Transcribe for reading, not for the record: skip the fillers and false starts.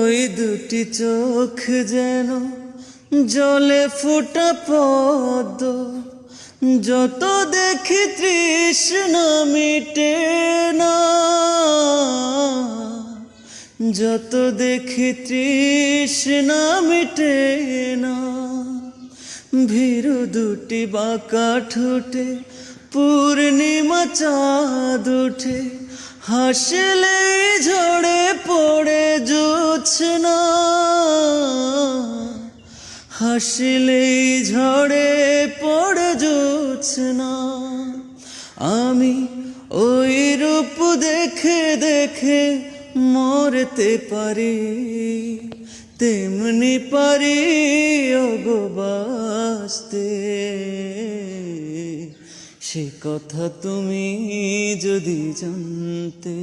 ওই দুটি চোখ যেন জলে ফোটা পদ্ম, যত দেখি তৃষ্ণা মিটে না, যত দেখি তৃষ্ণা মিটে না। ভীরু দুটি বাঁকা ঠোঁটে পূর্ণিমা চাঁদ ওঠে, হাসলেই ঝরে পড়ে জোছনা, হাসলেই ঝরে পড়ে জোছনা। আমি ওই রূপ দেখে দেখে মরতে পারি, তেমনি পারি ওগো বাঁচতে। সে কথা তুমি যদি জানতে।